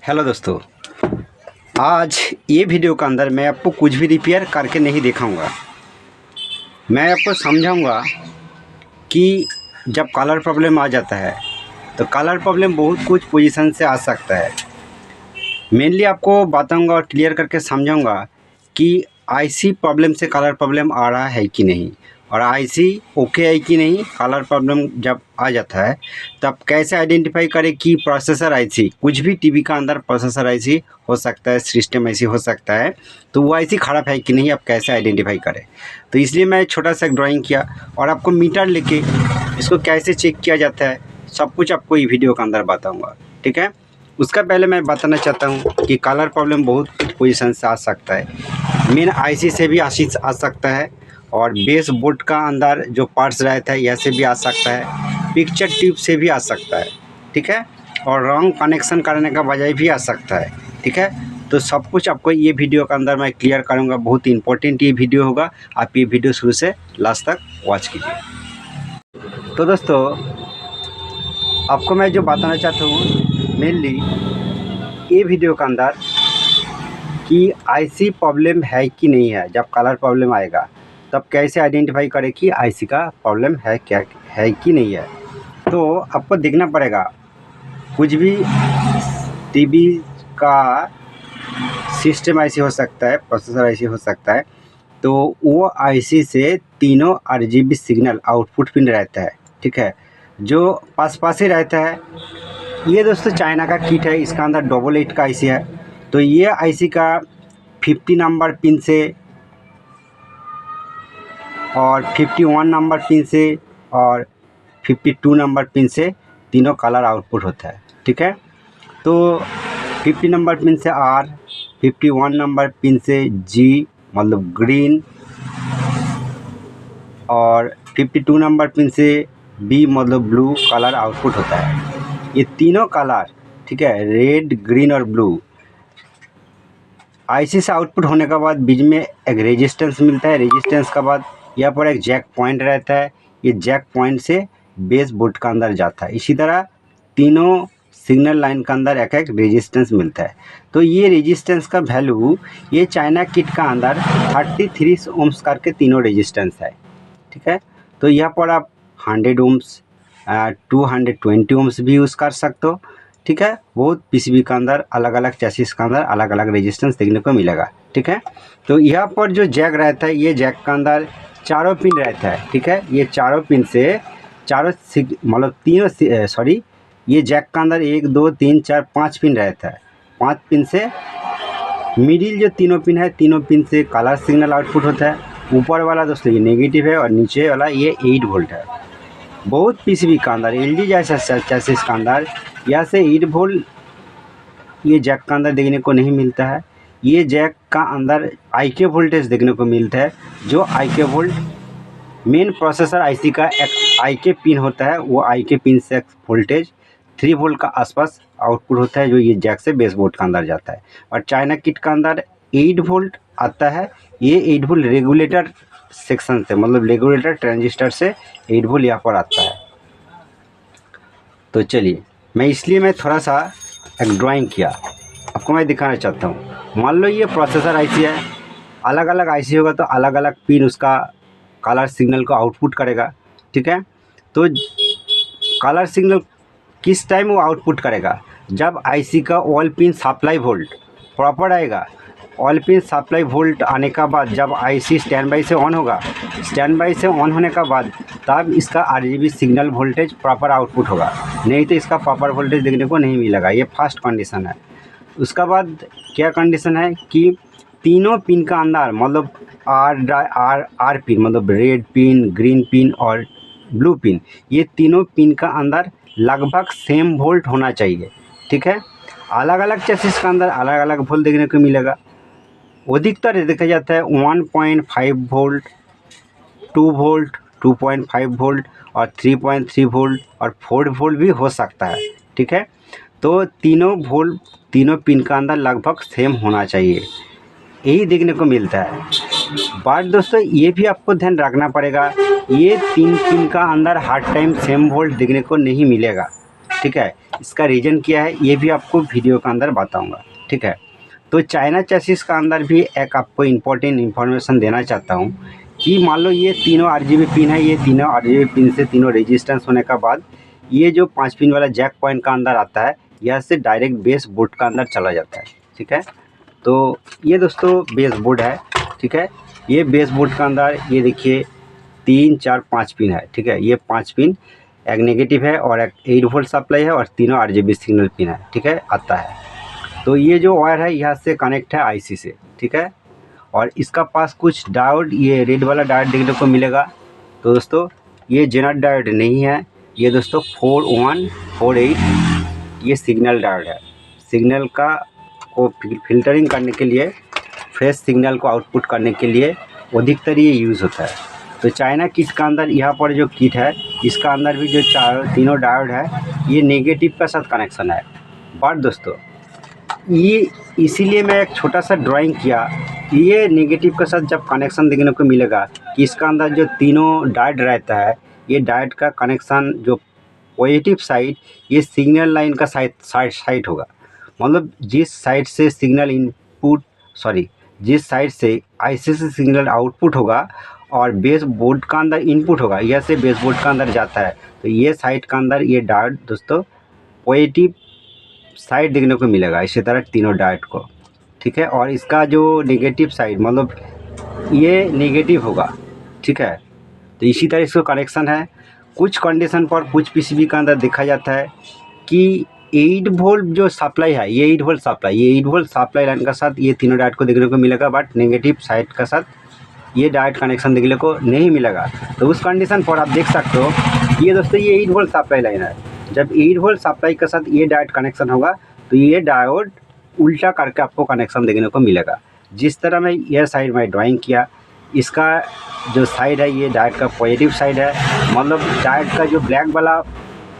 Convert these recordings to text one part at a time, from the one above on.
Hello दोस्तों, आज ये वीडियो के अंदर मैं आपको कुछ भी रिपेयर करके नहीं दिखाऊंगा। मैं आपको समझाऊंगा कि जब कलर प्रॉब्लम आ जाता है तो कलर प्रॉब्लम बहुत कुछ पोजीशन से आ सकता है। मेनली आपको बताऊंगा और क्लियर करके समझाऊंगा कि आईसी प्रॉब्लम से कलर प्रॉब्लम आ रहा है कि नहीं, और आईसी ओके है कि नहीं। कलर प्रॉब्लम जब आ जाता है तब कैसे आइडेंटिफाई करें कि प्रोसेसर आईसी, कुछ भी टीवी का अंदर प्रोसेसर आईसी हो सकता है, सिस्टम आईसी हो सकता है, तो वो आईसी ख़राब है कि नहीं, आप कैसे आइडेंटिफाई करें। तो इसलिए मैं छोटा सा एक ड्राइंग किया और आपको मीटर लेके इसको कैसे चेक किया जाता है सब कुछ आपको ये वीडियो के अंदर बताऊँगा, ठीक है। उसका पहले मैं बताना चाहता हूँ कि कलर प्रॉब्लम बहुत कुछ पोजीशन से आ सकता है। मेन आईसी से भी आ सकता है, और बेस बोर्ड का अंदर जो पार्ट्स रहता है यह से भी आ सकता है, पिक्चर ट्यूब से भी आ सकता है, ठीक है, और रॉन्ग कनेक्शन करने का वजह भी आ सकता है, ठीक है। तो सब कुछ आपको ये वीडियो के अंदर मैं क्लियर करूँगा। बहुत इंपॉर्टेंट ये वीडियो होगा, आप ये वीडियो शुरू से लास्ट तक वॉच कीजिए। तो दोस्तों, आपको मैं जो बताना चाहता हूँ मेनली ये वीडियो के अंदर कि आईसी प्रॉब्लम है कि नहीं है। जब कलर प्रॉब्लम आएगा तब कैसे आइडेंटिफाई करें कि आईसी का प्रॉब्लम है क्या है कि नहीं है। तो आपको देखना पड़ेगा, कुछ भी टीवी का सिस्टम आईसी हो सकता है, प्रोसेसर आईसी हो सकता है, तो वो आईसी से तीनों आरजीबी सिग्नल आउटपुट पिन रहता है, ठीक है, जो पास ही रहता है। ये दोस्तों चाइना का किट है, इसका अंदर 888 का आईसी है। तो ये आईसी का 50 नंबर पिन से और 51 नंबर पिन से और 52 नंबर पिन से तीनों कलर आउटपुट होता है, ठीक है। तो 50 नंबर पिन से आर, 51 नंबर पिन से जी मतलब ग्रीन, और 52 नंबर पिन से बी मतलब ब्लू कलर आउटपुट होता है। ये तीनों कलर, ठीक है, रेड, ग्रीन और ब्लू, आईसी से आउटपुट होने के बाद बीच में एक रेजिस्टेंस मिलता है। रेजिस्टेंस के बाद यहाँ पर एक जैक पॉइंट रहता है। ये जैक पॉइंट से बेस बोर्ड का अंदर जाता है। इसी तरह तीनों सिग्नल लाइन के अंदर एक एक रेजिस्टेंस मिलता है। तो ये रेजिस्टेंस का वैल्यू, ये चाइना किट का अंदर 33 ओम्स करके तीनों रेजिस्टेंस है, ठीक है। तो यहाँ पर आप 100 ओम्स, 220 ओम्स भी यूज़ कर सकते हो, ठीक है। बहुत पीसीबी का अंदर अलग अलग चैसिस का अंदर अलग अलग रेजिस्टेंस देखने को मिलेगा, ठीक है। तो यहाँ पर जो जैक रहता है, ये जैक का अंदर चारों पिन रहता है, ठीक है। ये चारों पिन से चारों मतलब तीनों सॉरी, ये जैक का अंदर 1 2 3 4 5 पिन रहता है। 5 पिन से मिडिल जो तीनों पिन है, तीनों पिन से कलर सिग्नल आउटपुट होता है। ऊपर वाला दोस्तों ये नेगेटिव है और नीचे वाला ये 8 वोल्ट है। बहुत पीसीबी का अंदर एलजी जैसा चैसिस का अंदर यहाँ से 8 वोल्ट ये जैक का अंदर देखने को नहीं मिलता है। ये जैक का अंदर आईके वोल्टेज देखने को मिलता है, जो आईके वोल्ट मेन प्रोसेसर आईसी का एक आईके पिन होता है। वो आईके पिन से वोल्टेज 3 वोल्ट का आसपास आउटपुट होता है, जो ये जैक से बेस बोर्ड का अंदर जाता है। और चाइना किट का अंदर 8 वोल्ट आता है। ये 8 वोल्ट रेगुलेटर सेक्शन से मतलब रेगुलेटर ट्रांजिस्टर से 8 वोल्ट यहाँ पर आता है। तो चलिए, मैं थोड़ा सा एक ड्राइंग किया, आपको मैं दिखाना चाहता हूँ। मान लो ये प्रोसेसर आईसी है, अलग अलग आईसी होगा तो अलग अलग पिन उसका कलर सिग्नल को आउटपुट करेगा, ठीक है। तो कलर सिग्नल किस टाइम वो आउटपुट करेगा, जब आईसी का all pin supply volt proper आएगा। ऑल पिन सप्लाई वोल्ट आने का बाद जब आईसी स्टैंड बाई से ऑन होगा, स्टैंड बाई से ऑन होने का बाद तब इसका RGB signal voltage proper output होगा, नहीं तो इसका प्रॉपर वोल्टेज देखने को नहीं मिलेगा। ये फर्स्ट कंडीशन है। उसका बाद क्या कंडीशन है कि तीनों पिन का अंदर मतलब आर पिन मतलब रेड पिन, ग्रीन पिन और ब्लू पिन, ये तीनों पिन का अंदर लगभग सेम वोल्ट होना चाहिए, ठीक है। अलग अलग चैसिस का अंदर अलग अलग वोल्ट देखने को मिलेगा। अधिकतर देखा जाता है 1.5 वोल्ट, 2 वोल्ट, 2.5 वोल्ट और 3.3 वोल्ट और 4 वोल्ट भी हो सकता है, ठीक है। तो तीनों वोल्ट तीनों पिन का अंदर लगभग सेम होना चाहिए, यही देखने को मिलता है। बट दोस्तों ये भी आपको ध्यान रखना पड़ेगा, ये 3 पिन का अंदर हर टाइम सेम वोल्ट देखने को नहीं मिलेगा, ठीक है। इसका रीज़न क्या है ये भी आपको वीडियो के अंदर बताऊँगा, ठीक है। तो चाइना चैसिस का अंदर भी एक आपको इम्पोर्टेंट इन्फॉर्मेशन देना चाहता हूँ कि मान लो ये तीनों आरजीबी पिन है, ये तीनों आरजीबी पिन से तीनों रेजिस्टेंस होने का बाद ये जो 5 पिन वाला जैक पॉइंट का अंदर आता है, यहाँ से डायरेक्ट बेस बोर्ड का अंदर चला जाता है, ठीक है। तो ये दोस्तों बेस बोर्ड है, ठीक है। ये बेस बोर्ड का अंदर ये देखिए 3 4 5 पिन है, ठीक है। ये 5 पिन, एक नेगेटिव है और एक 8 वोल्ट सप्लाई है और तीनों आरजीबी सिग्नल पिन है, ठीक है, आता है। तो ये जो वायर है यहाँ से कनेक्ट है आईसी से, ठीक है। और इसका पास कुछ डायोड, ये रेड वाला डायोड देखने को मिलेगा। तो दोस्तों ये जेनर डायोड नहीं है, ये दोस्तों 4148 ये सिग्नल डायोड है। सिग्नल का को फिल्टरिंग करने के लिए, फ्रेश सिग्नल को आउटपुट करने के लिए अधिकतर ये यूज़ होता है। तो चाइना किट का अंदर यहाँ पर जो किट है इसका अंदर भी जो तीनों डायोड है ये नेगेटिव का साथ कनेक्शन है। बट दोस्तों ये इसीलिए मैं एक छोटा सा ड्राइंग किया, ये नेगेटिव के साथ जब कनेक्शन देखने को मिलेगा कि इसका अंदर जो तीनों डायोड रहता है, ये डायोड का कनेक्शन जो पॉजिटिव साइड ये सिग्नल लाइन का साइड होगा। मतलब जिस साइड से सिग्नल इनपुट जिस साइड से आईसी से सिग्नल आउटपुट होगा और बेस बोर्ड का अंदर इनपुट होगा, यह से बेस बोर्ड का अंदर जाता है। तो ये साइड का अंदर ये डायोड दोस्तों पॉजिटिव साइड देखने को मिलेगा, इसी तरह तीनों डायोड को, ठीक है। और इसका जो नेगेटिव साइड मतलब ये नेगेटिव होगा, ठीक है। तो इसी तरह इसका कनेक्शन है। कुछ कंडीशन पर कुछ पीसीबी का अंदर देखा जाता है कि 8 वोल्ट जो सप्लाई है, ये 8 वोल्ट सप्लाई लाइन का साथ ये तीनों डायोड को देखने को मिलेगा, बट नेगेटिव साइड का साथ ये डायोड कनेक्शन देखने को नहीं मिलेगा। तो उस कंडीशन पर आप देख सकते हो ये दोस्तों ये 8 वोल्ट सप्लाई लाइन है। जब 8 वोल्ट सप्लाई के साथ ये डायोड कनेक्शन होगा तो ये डायोड उल्टा करके आपको कनेक्शन देखने को मिलेगा। जिस तरह मैं यह साइड में ड्राइंग किया, इसका जो साइड है ये डायोड का पॉजिटिव साइड है। मतलब डायोड का जो ब्लैक वाला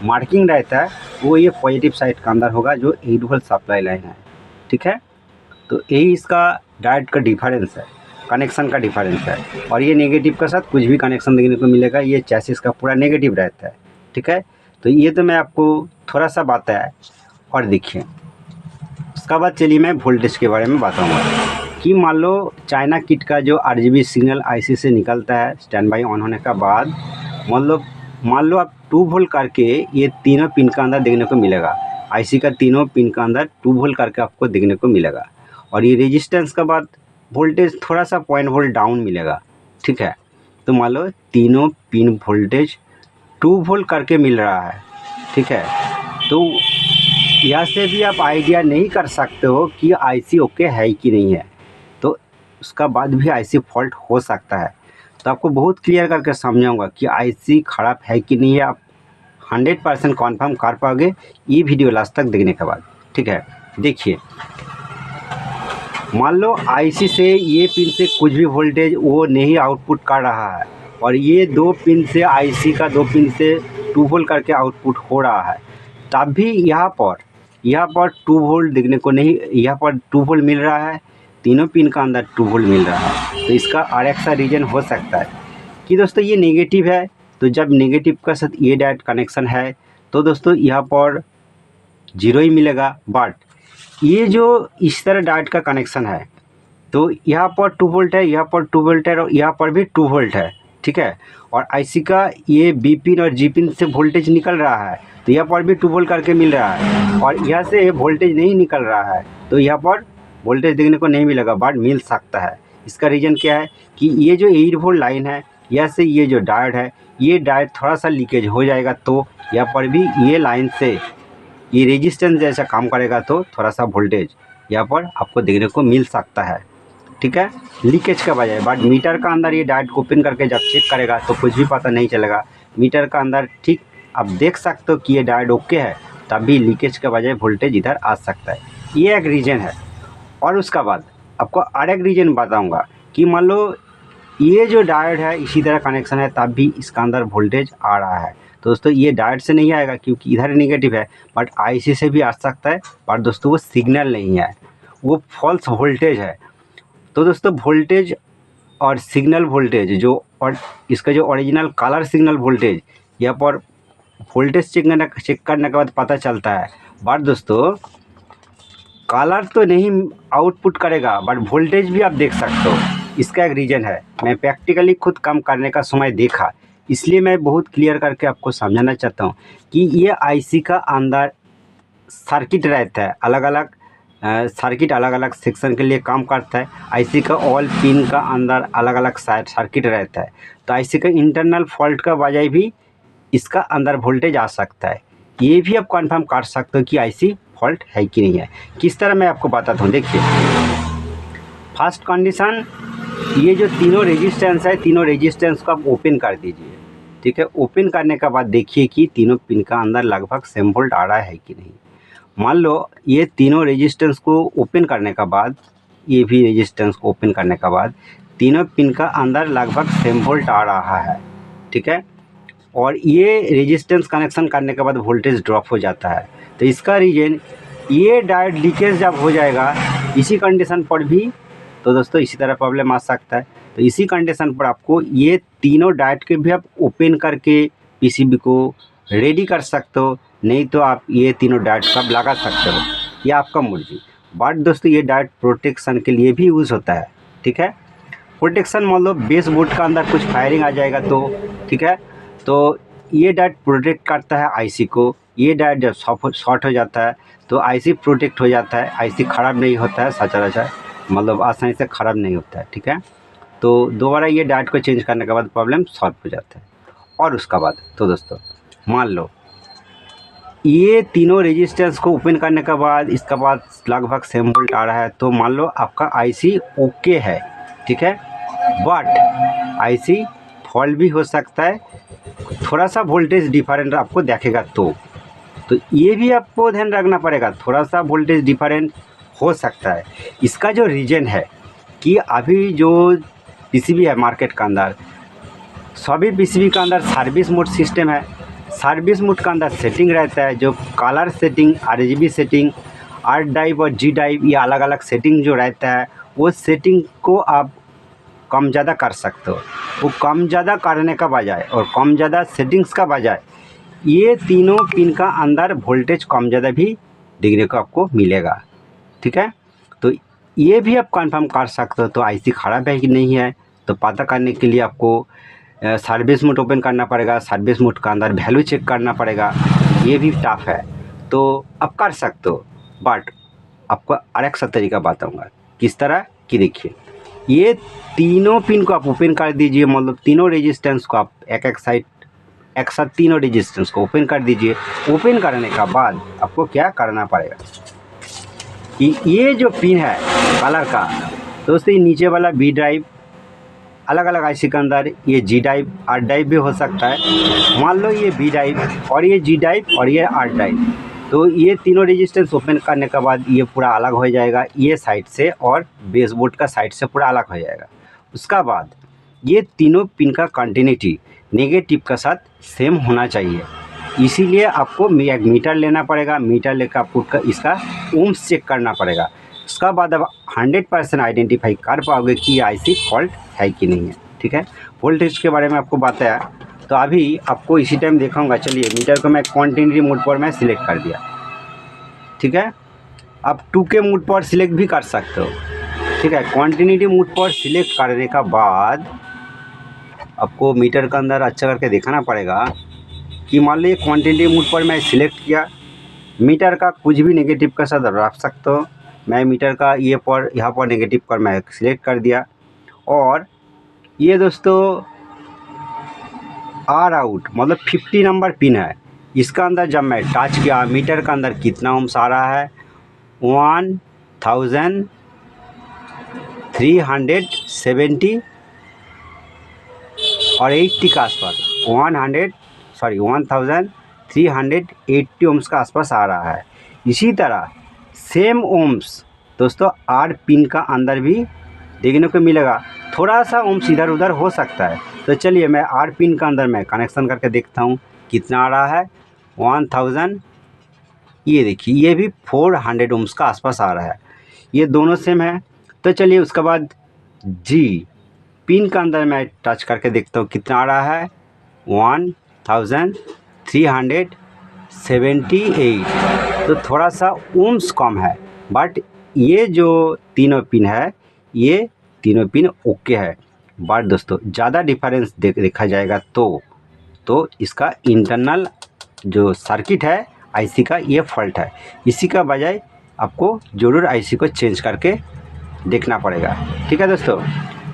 मार्किंग रहता है वो ये पॉजिटिव साइड का अंदर होगा जो 8 वोल्ट सप्लाई लाइन है, ठीक है। तो यही इसका डायोड का डिफरेंस है, कनेक्शन का डिफरेंस है। और ये नेगेटिव के साथ कुछ भी कनेक्शन देखने को मिलेगा, ये चैसिस का पूरा नेगेटिव रहता है, ठीक है। तो ये तो मैं आपको थोड़ा सा बताया। और देखिए उसका बाद चलिए मैं वोल्टेज के बारे में बताऊंगा कि मान लो चाइना किट का जो आरजीबी सिग्नल आईसी से निकलता है स्टैंड बाई ऑन होने का बाद, मान लो आप 2 वोल्ट करके ये तीनों पिन का अंदर देखने को मिलेगा। आईसी का तीनों पिन का अंदर 2 वोल्ट करके आपको देखने को मिलेगा। और ये रेजिस्टेंस का बाद वोल्टेज थोड़ा सा 0.1 वोल्ट डाउन मिलेगा, ठीक है। तो मान लो तीनों पिन वोल्टेज 2 वोल्ट करके मिल रहा है, ठीक है। तो यहाँ से भी आप आइडिया नहीं कर सकते हो कि आईसी ओके है कि नहीं है। तो उसका बाद भी आईसी फॉल्ट हो सकता है। तो आपको बहुत क्लियर करके समझाऊंगा कि आईसी ख़राब है कि नहीं है, आप 100% कन्फर्म कर पाओगे ये वीडियो लास्ट तक देखने के बाद, ठीक है। देखिए मान लो आईसी से ये पिन से कुछ भी वोल्टेज वो नहीं आउटपुट कर रहा है और ये 2 पिन से आईसी का 2 पिन से 2 वोल्ट करके आउटपुट हो रहा है, तब भी यहाँ पर 2 वोल्ट देखने को नहीं, यहाँ पर 2 वोल्ट मिल रहा है, तीनों पिन का अंदर 2 वोल्ट मिल रहा है। तो इसका और एक सा रीज़न हो सकता है कि दोस्तों ये नेगेटिव है। तो जब नेगेटिव का साथ ये डायोड कनेक्शन है तो दोस्तों यहाँ पर 0 ही मिलेगा। बट ये जो इस तरह डायोड का कनेक्शन है तो यहाँ पर 2 वोल्ट है, यहाँ पर 2 वोल्ट है और यहाँ पर भी 2 वोल्ट है, ठीक है। और आईसी का ये बी पिन और जी पिन से वोल्टेज निकल रहा है तो यहाँ पर भी 2 वोल्ट करके मिल रहा है और यहाँ से वोल्टेज नहीं निकल रहा है तो यहाँ पर वोल्टेज देखने को नहीं मिलेगा, बट मिल सकता है। इसका रीज़न क्या है कि ये जो 8 वोल्ट लाइन है यहाँ से ये जो डायोड है ये डायोड थोड़ा सा लीकेज हो जाएगा तो यहाँ पर भी ये लाइन से ये रेजिस्टेंस जैसा काम करेगा तो थोड़ा सा वोल्टेज यहाँ पर आपको देखने को मिल सकता है, ठीक है, लीकेज का बजाय। बट मीटर का अंदर ये डायोड को ओपन करके जब चेक करेगा तो कुछ भी पता नहीं चलेगा। मीटर का अंदर ठीक आप देख सकते हो कि ये डायोड ओके है, तब भी लीकेज के बजाय वोल्टेज इधर आ सकता है। ये एक रीज़न है। और उसका बाद आपको और एक रीज़न बताऊँगा कि मान लो ये जो डायोड है इसी तरह कनेक्शन है तब भी इसका अंदर वोल्टेज आ रहा है। तो दोस्तों ये डायोड से नहीं आएगा क्योंकि इधर नेगेटिव है, बट आईसी से भी आ सकता है। पर दोस्तों वो सिग्नल नहीं है, वो फॉल्स वोल्टेज है। तो दोस्तों वोल्टेज और सिग्नल वोल्टेज जो और इसका जो ओरिजिनल कलर सिग्नल वोल्टेज यहाँ पर वोल्टेज चेक करने के बाद पता चलता है। बट दोस्तों कलर तो नहीं आउटपुट करेगा, बट वोल्टेज भी आप देख सकते हो। इसका एक रीज़न है, मैं प्रैक्टिकली खुद काम करने का समय देखा, इसलिए मैं बहुत क्लियर करके आपको समझाना चाहता हूँ कि ये आईसी का अंदर सर्किट रहता है, अलग अलग सर्किट अलग अलग सेक्शन के लिए काम करता है। आईसी का ऑल पिन का अंदर अलग अलग सर्किट रहता है, तो आईसी का इंटरनल फॉल्ट का वजह भी इसका अंदर वोल्टेज आ सकता है। ये भी आप कंफर्म कर सकते हो कि आईसी फॉल्ट है कि नहीं है। किस तरह मैं आपको बताता हूँ, देखिए। फर्स्ट कंडीशन, ये जो तीनों रेजिस्टेंस है, तीनों रेजिस्टेंस को आप ओपन कर दीजिए, ठीक है। ओपन करने के बाद देखिए कि तीनों पिन का अंदर लगभग सेम वोल्ट आ रहा है कि नहीं। मान लो ये तीनों रेजिस्टेंस को ओपन करने के बाद, ये भी रेजिस्टेंस को ओपन करने के बाद तीनों पिन का अंदर लगभग सेम वोल्ट आ रहा है, ठीक है। और ये रेजिस्टेंस कनेक्शन करने के बाद वोल्टेज ड्रॉप हो जाता है, तो इसका रीज़न ये डायोड लीकेज जब हो जाएगा इसी कंडीशन पर भी, तो दोस्तों इसी तरह प्रॉब्लम आ सकता है। तो इसी कंडीशन पर आपको ये तीनों डायोड के भी आप ओपन करके पीसीबी को रेडी कर सकते हो, नहीं तो आप ये तीनों डायोड का लगा सकते हो, ये आपका मर्जी। बट दोस्तों ये डायोड प्रोटेक्शन के लिए भी यूज़ होता है, ठीक है। प्रोटेक्शन मान लो बेस बोर्ड का अंदर कुछ फायरिंग आ जाएगा तो, ठीक है, तो ये डायोड प्रोटेक्ट करता है आईसी को। ये डायोड जब शॉर्ट हो जाता है तो आईसी प्रोटेक्ट हो जाता है, आईसी ख़राब नहीं होता है, सचराचर मतलब आसानी से ख़राब नहीं होता है, ठीक है। तो दोबारा ये डायोड को चेंज करने के बाद प्रॉब्लम सॉल्व हो जाता है। और उसका बाद तो दोस्तों मान लो ये तीनों रेजिस्टेंस को ओपन करने के बाद इसका बाद लगभग सेम वोल्ट आ रहा है, तो मान लो आपका आईसी ओके है, ठीक है। बट आईसी फॉल्ट भी हो सकता है, थोड़ा सा वोल्टेज डिफरेंट आपको देखेगा तो ये भी आपको ध्यान रखना पड़ेगा, थोड़ा सा वोल्टेज डिफरेंट हो सकता है। इसका जो रीज़न है कि अभी जो पीसीबी है मार्केट के अंदर, सभी पीसीबी के अंदर सर्विस मोड सिस्टम है। सर्विस मोड के अंदर सेटिंग रहता है, जो colour setting, RGB setting, R drive और जी ड्राइव, ये अलग अलग सेटिंग जो रहता है, वो सेटिंग को आप कम ज़्यादा कर सकते हो। वो कम ज़्यादा करने का बजाय और कम ज़्यादा सेटिंग्स का बजाय ये तीनों पिन का अंदर वोल्टेज कम ज़्यादा भी देखने को आपको मिलेगा, ठीक है। तो ये भी आप कंफर्म कर सकते हो। तो आईसी ख़राब है कि नहीं है, तो पता करने के लिए आपको सर्विस मोड ओपन करना पड़ेगा, सर्विस मोड का अंदर वैल्यू चेक करना पड़ेगा, ये भी टफ है। तो आप कर सकते हो, बट आपको अलग सा तरीका बताऊँगा किस तरह कि देखिए, ये तीनों पिन को आप ओपन कर दीजिए, मतलब तीनों रेजिस्टेंस को आप एक साइड एक साथ तीनों रेजिस्टेंस को ओपन कर दीजिए। ओपन करने का बाद आपको क्या करना पड़ेगा कि ये जो पिन है कलर का, तो उससे नीचे वाला बी ड्राइव, अलग अलग आईसी के अंदर ये जी ड्राइव, आर ड्राइव भी हो सकता है। मान लो ये बी ड्राइव और ये जी ड्राइव और ये आर ड्राइव, तो ये तीनों रेजिस्टेंस ओपन करने के बाद ये पूरा अलग हो जाएगा, ये साइड से और बेसबोर्ड का साइड से पूरा अलग हो जाएगा। उसका बाद ये तीनों पिन का कंटिन्यूटी नेगेटिव के साथ सेम होना चाहिए, इसीलिए आपको एक मीटर लेना पड़ेगा। मीटर लेकर आपको इसका ओम्स चेक करना पड़ेगा। उसका बाद अब 100% आइडेंटिफाई कर पाओगे कि आईसी फॉल्ट है कि नहीं है, ठीक है। वोल्टेज के बारे में आपको बताया, तो अभी आपको इसी टाइम दिखाऊंगा। चलिए मीटर को मैं कंटिन्यूटी मोड पर मैं सिलेक्ट कर दिया, ठीक है। आप 2K मोड पर सिलेक्ट भी कर सकते हो, ठीक है। कंटिन्यूटी मोड पर सिलेक्ट करने का बाद आपको मीटर के अंदर अच्छा करके दिखाना पड़ेगा कि मान लीजिए क्वांटिटी मोड पर मैं सिलेक्ट किया, मीटर का कुछ भी नेगेटिव के साथ रख सकते हो। मैं मीटर का ये पर यहाँ पर नेगेटिव पर मैं सिलेक्ट कर दिया, और ये दोस्तों आर आउट मतलब 50 नंबर पिन है। इसका अंदर जब मैं टच किया, मीटर का अंदर कितना ओम्स आ रहा है, 1370 और 80 का आसपास, 1380 ओम्स का आसपास आ रहा है। इसी तरह सेम ओम्स दोस्तों आर पिन का अंदर भी देखने को मिलेगा, थोड़ा सा ओम्स इधर उधर हो सकता है। तो चलिए मैं आर पिन का अंदर मैं कनेक्शन करके देखता हूँ कितना आ रहा है, 1000, ये देखिए ये भी 400 ओम्स का आसपास आ रहा है, ये दोनों सेम है। तो चलिए उसके बाद जी पिन का अंदर मैं टच करके देखता हूँ कितना आ रहा है, 378, तो थोड़ा सा ओम्स कम है। बट ये जो तीनों पिन है, ये तीनों पिन ओके है। बट दोस्तों ज़्यादा डिफरेंस देखा जाएगा तो इसका इंटरनल जो सर्किट है आईसी का, ये फॉल्ट है। इसी का बजाय आपको ज़रूर आईसी को चेंज करके देखना पड़ेगा। ठीक है दोस्तों।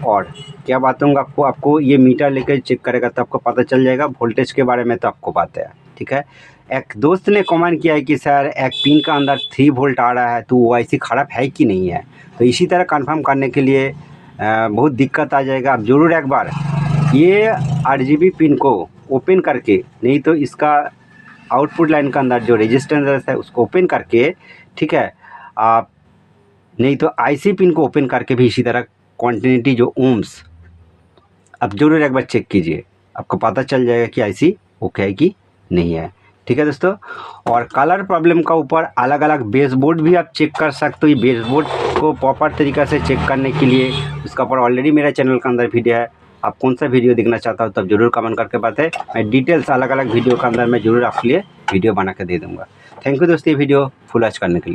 और क्या बताऊँगा आपको ये मीटर लेकर चेक करेगा तो आपको पता चल जाएगा। वोल्टेज के बारे में तो आपको पता है। ठीक है। एक दोस्त ने कमेंट किया है कि सर एक पिन का अंदर 3 वोल्ट आ रहा है तो वो आईसी ख़राब है कि नहीं है। तो इसी तरह कंफर्म करने के लिए बहुत दिक्कत आ जाएगा। आप ज़रूर एक बार ये RGB पिन को ओपन करके, नहीं तो इसका आउटपुट लाइन का अंदर जो रेजिस्टेंस है उसको ओपन करके, ठीक है, आप नहीं तो आईसी पिन को ओपन करके भी इसी तरह क्वांटिटी जो ओम्स आप ज़रूर एक बार चेक कीजिए। आपको पता चल जाएगा कि आईसी ओके है कि नहीं है। ठीक है दोस्तों। और कलर प्रॉब्लम का ऊपर अलग अलग बेसबोर्ड भी आप चेक कर सकते हो। ये बेसबोर्ड को प्रॉपर तरीक़ा से चेक करने के लिए उसका ऊपर ऑलरेडी मेरा चैनल के अंदर वीडियो है। आप कौन सा वीडियो देखना चाहता हो तब जरूर कमेंट करके बताएं। मैं डिटेल्स अलग अलग वीडियो के अंदर मैं ज़रूर आपके लिए वीडियो बना के दे दूँगा। थैंक यू दोस्तों ये वीडियो फुल वॉच करने के लिए।